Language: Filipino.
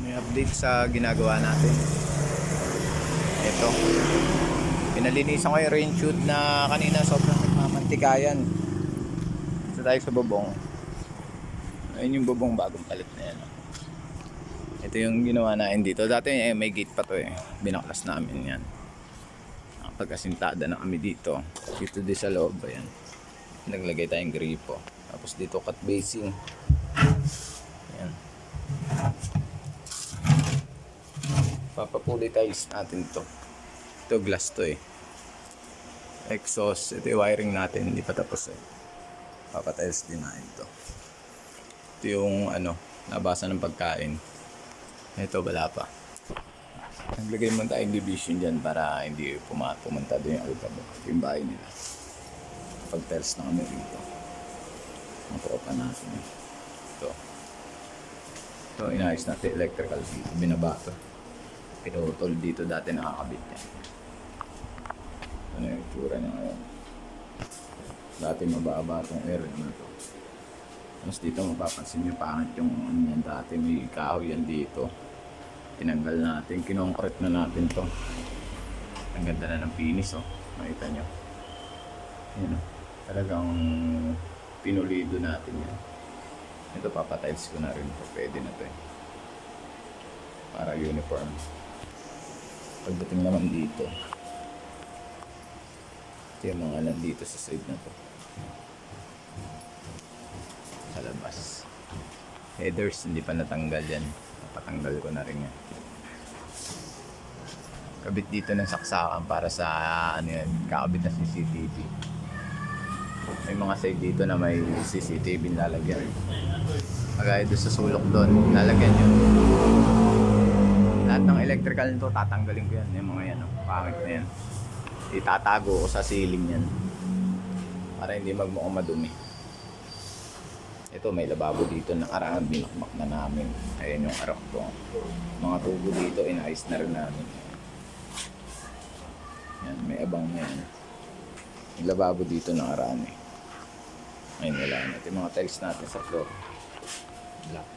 May update sa ginagawa natin. Ito. Pinalinisan ko yung rain shoot na kanina sobrang nagmamantikayan. Ito tayo sa bubong. Ayun yung bubong bagong palit na yan. Ito yung ginawa natin dito. Dati may gate pa to eh. Binaklas namin yan. Pagkasintada na kami dito. Dito din sa loob. Ayan. Naglagay tayong gripo. Tapos dito cut basing. Ayan. Papapulitis natin to. Ito glass to eh. Exhaust. Ito yung wiring natin. Hindi pa tapos eh. Papatiles din natin to. Ito yung nabasa ng pagkain. Ito wala pa. Naglagay mo tayong division dyan para hindi pumunta doon yung alcabo. Ito yung bahay nila. Pag-tiles na kami rito. Makuha natin. Ito. Ito inayos natin electrical dito. Binabato. Pinutol dito dati nakakabit yan. Ano yung itsura niya ngayon. Dati mababa itong area na ito. Tapos dito mapapansin nyo pangit yung yan dati. May kahoy yan dito. Tinanggal natin. Kinongkrete na natin to. Ang ganda na ng finish oh. Makita nyo. Yan oh. Talagang pinulido natin yan. Ito papatiles ko na rin. Pwede na to eh. Para uniform. Pagdating naman dito, ito yung mga nandito sa side na to. Sa labas. Headers, hindi pa natanggal yan. Napatanggal ko na rin yan. Kabit dito ng saksakan para sa kakabit na CCTV. May mga side dito na may CCTV lalagyan. Kagaya doon sa sulok doon, lalagyan yun. Lahat ng electrical nito, tatanggalin ko yan. Yung mga yan, pangit na yan. Itatago ko sa ceiling yan. Para hindi magmukhang madumi. Ito, may lababo dito ng arangan. Binakmak na namin. Ayan yung arak ko. Mga tubo dito, inayos na rin namin. Yan, may abang na yan. May lababo dito ng arangan eh. Ayun, wala na. Ito yung mga tiles natin sa floor. Black.